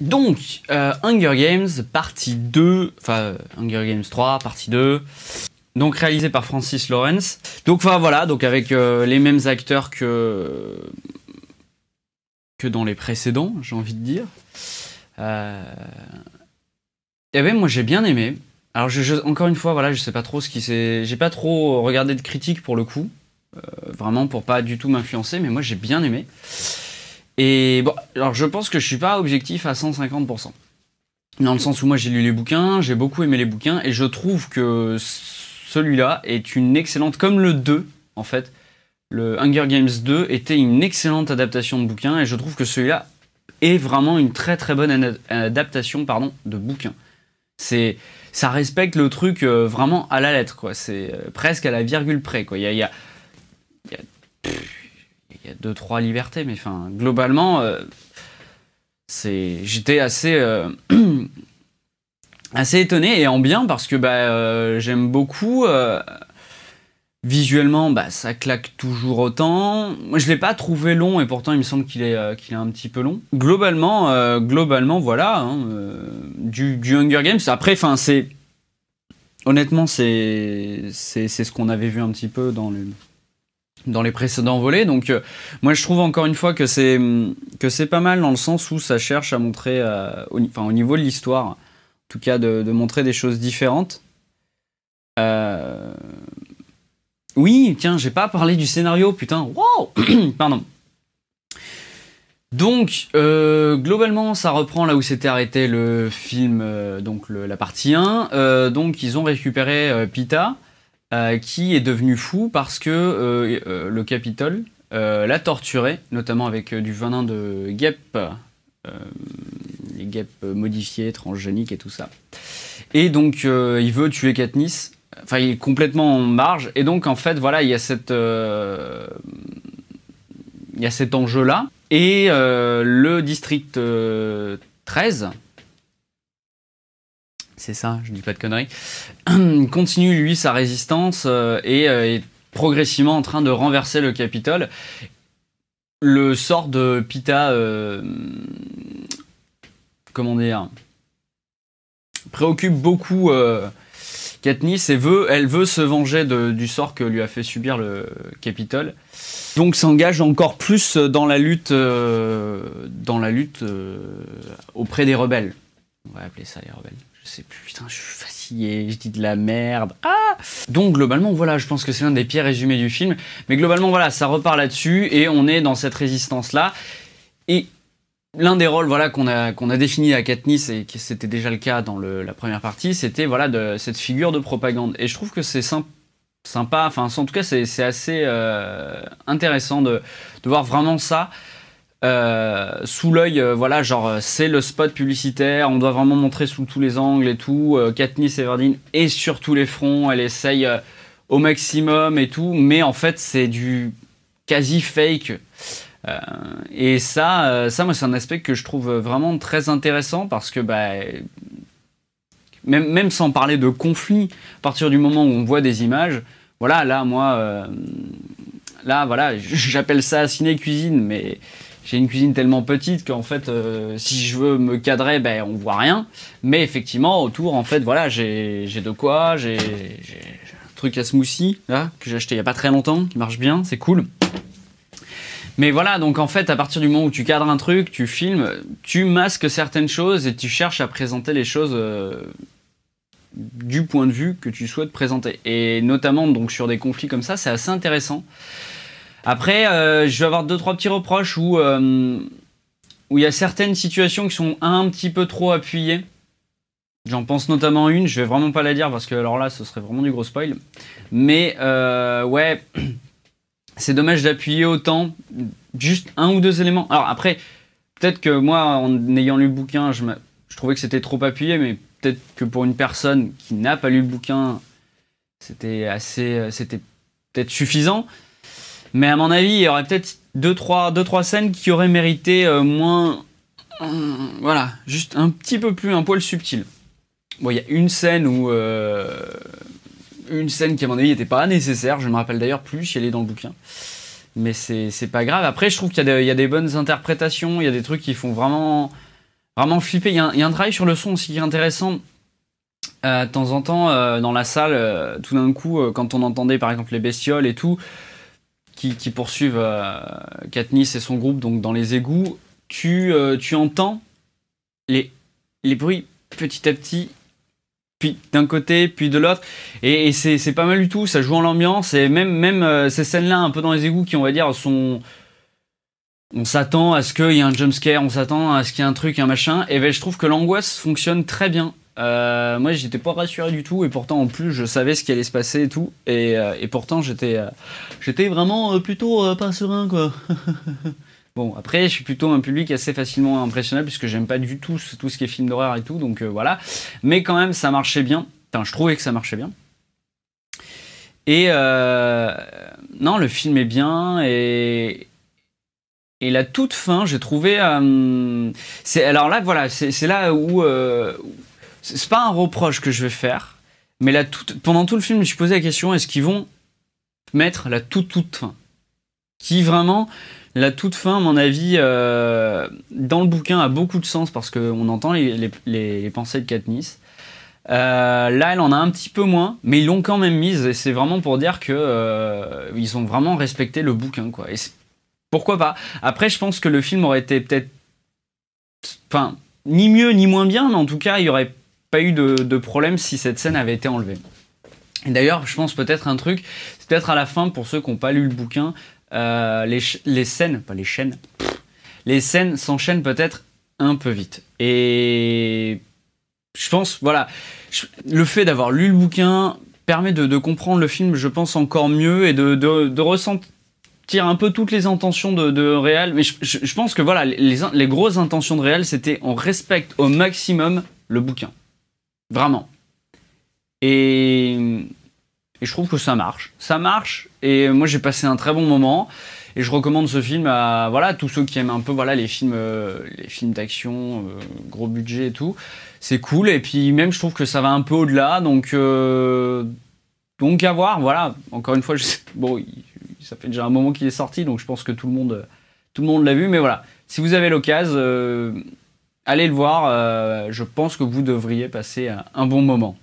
Donc, Hunger Games, partie 2, enfin, Hunger Games 3, partie 2, donc réalisé par Francis Lawrence. Donc, enfin, voilà, donc avec les mêmes acteurs que dans les précédents, j'ai envie de dire. Et ben, moi, j'ai bien aimé. Alors, encore une fois, voilà, je sais pas trop ce qui s'est... J'ai pas trop regardé de critiques pour le coup, vraiment pour pas du tout m'influencer, mais moi, j'ai bien aimé. Et bon, alors je pense que je suis pas objectif à 150%. Dans le sens où moi j'ai lu les bouquins, j'ai beaucoup aimé les bouquins, et je trouve que celui-là est une excellente, comme le 2 en fait, le Hunger Games 2 était une excellente adaptation de bouquin, et je trouve que celui-là est vraiment une très très bonne adaptation de bouquin. Ça respecte le truc vraiment à la lettre, quoi. C'est presque à la virgule près, quoi. Il y a 2-3 libertés, mais enfin, globalement, j'étais assez, assez étonné et en bien parce que j'aime beaucoup. Visuellement, ça claque toujours autant. Moi, je l'ai pas trouvé long et pourtant, il me semble qu'il est un petit peu long. Globalement, voilà, hein, du Hunger Games. Après, enfin, honnêtement, c'est ce qu'on avait vu un petit peu dans les précédents volets, donc moi je trouve encore une fois que c'est pas mal dans le sens où ça cherche à montrer, au niveau de l'histoire, en tout cas de montrer des choses différentes. Oui, tiens, j'ai pas parlé du scénario, putain, wow. Pardon. Donc, globalement, ça reprend là où s'était arrêté le film, donc la partie 1. Donc, ils ont récupéré Peeta, qui est devenu fou parce que le Capitole l'a torturé, notamment avec du venin de guêpes, les guêpes modifiées, transgéniques et tout ça. Et donc il veut tuer Katniss, enfin il est complètement en marge, et donc en fait voilà, il y a cet enjeu-là, et le district 13... c'est ça, je dis pas de conneries, continue lui sa résistance et est progressivement en train de renverser le Capitole. Le sort de Peeta, comment dire, préoccupe beaucoup Katniss, et elle veut se venger du sort que lui a fait subir le Capitole. Donc s'engage encore plus dans la lutte auprès des rebelles. On va appeler ça les rebelles. Je sais plus, putain, je suis fatigué, je dis de la merde. Ah! Donc globalement, voilà, je pense que c'est l'un des pires résumés du film. Mais globalement, voilà, ça repart là-dessus et on est dans cette résistance-là. Et l'un des rôles, voilà, qu'on a défini à Katniss, et que c'était déjà le cas dans la première partie, c'était voilà, de cette figure de propagande. Et je trouve que c'est sympa, enfin en tout cas c'est assez intéressant de voir vraiment ça. Sous l'œil, voilà, genre c'est le spot publicitaire, on doit vraiment montrer sous tous les angles et tout. Katniss Everdeen est sur tous les fronts, elle essaye au maximum et tout, mais en fait c'est du quasi fake. Et ça moi c'est un aspect que je trouve vraiment très intéressant, parce que même sans parler de conflit, à partir du moment où on voit des images, voilà, là moi là voilà, j'appelle ça ciné-cuisine, mais j'ai une cuisine tellement petite qu'en fait, si je veux me cadrer, on voit rien. Mais effectivement, autour, en fait, voilà, j'ai de quoi, j'ai un truc à smoothie, là, que j'ai acheté il y a pas très longtemps, qui marche bien, c'est cool. Mais voilà, donc en fait, à partir du moment où tu cadres un truc, tu filmes, tu masques certaines choses et tu cherches à présenter les choses du point de vue que tu souhaites présenter. Et notamment, donc, sur des conflits comme ça, c'est assez intéressant. Après, je vais avoir 2-3 petits reproches où il y a certaines situations qui sont un petit peu trop appuyées. J'en pense notamment à une, je vais vraiment pas la dire parce que alors là, ce serait vraiment du gros spoil. Mais ouais, c'est dommage d'appuyer autant, juste un ou deux éléments. Alors après, peut-être que moi, en ayant lu le bouquin, je trouvais que c'était trop appuyé, mais peut-être que pour une personne qui n'a pas lu le bouquin, c'était peut-être suffisant. Mais à mon avis, il y aurait peut-être 2-3 scènes qui auraient mérité moins... voilà, juste un petit peu plus, un poil subtil. Bon, il y a une scène qui, à mon avis, n'était pas nécessaire. Je me rappelle d'ailleurs plus si elle est dans le bouquin. Mais c'est pas grave. Après, je trouve qu'il y a des bonnes interprétations. Il y a des trucs qui font vraiment vraiment flipper. Il y a un travail sur le son aussi qui est intéressant. De temps en temps, dans la salle, tout d'un coup, quand on entendait par exemple les bestioles et tout, qui poursuivent Katniss et son groupe donc dans les égouts, tu entends les, les bruits petit à petit, puis d'un côté, puis de l'autre, et c'est pas mal du tout, ça joue en l'ambiance, et même ces scènes-là, un peu dans les égouts, qui on va dire sont... On s'attend à ce qu'il y ait un jumpscare, on s'attend à ce qu'il y ait un truc, un machin, et ben je trouve que l'angoisse fonctionne très bien. Moi j'étais pas rassuré du tout, et pourtant en plus je savais ce qui allait se passer et tout, et pourtant j'étais vraiment plutôt pas serein quoi. Bon, après, je suis plutôt un public assez facilement impressionnable puisque j'aime pas du tout ce qui est film d'horreur et tout, donc voilà. Mais quand même, ça marchait bien. Enfin, je trouvais que ça marchait bien. Et non, le film est bien et la toute fin, j'ai trouvé. Alors là, voilà, c'est là où c'est pas un reproche que je vais faire, mais pendant tout le film, je me suis posé la question est-ce qu'ils vont mettre la toute fin, qui vraiment la toute fin, à mon avis, dans le bouquin a beaucoup de sens parce qu'on entend les pensées de Katniss. Là, elle en a un petit peu moins, mais ils l'ont quand même mise et c'est vraiment pour dire que ils ont vraiment respecté le bouquin, quoi. Et pourquoi pas? Après, je pense que le film aurait été peut-être, enfin, ni mieux ni moins bien, mais en tout cas, il y aurait pas eu de problème si cette scène avait été enlevée. Et d'ailleurs, je pense peut-être un truc, c'est peut-être à la fin pour ceux qui n'ont pas lu le bouquin. Les scènes, pas les chaînes, les scènes s'enchaînent peut-être un peu vite. Et je pense, voilà, le fait d'avoir lu le bouquin permet de comprendre le film, je pense, encore mieux et de ressentir un peu toutes les intentions de Réal. Mais je pense que voilà, les grosses intentions de Réal, c'était on respecte au maximum le bouquin. Vraiment. Et je trouve que ça marche. Ça marche, et moi j'ai passé un très bon moment. Et je recommande ce film à voilà, tous ceux qui aiment un peu voilà, les films d'action, gros budget et tout. C'est cool, et puis même je trouve que ça va un peu au-delà, donc à voir, voilà. Encore une fois, bon, ça fait déjà un moment qu'il est sorti, donc je pense que tout le monde l'a vu, mais voilà. Si vous avez l'occasion, allez le voir, je pense que vous devriez passer un bon moment.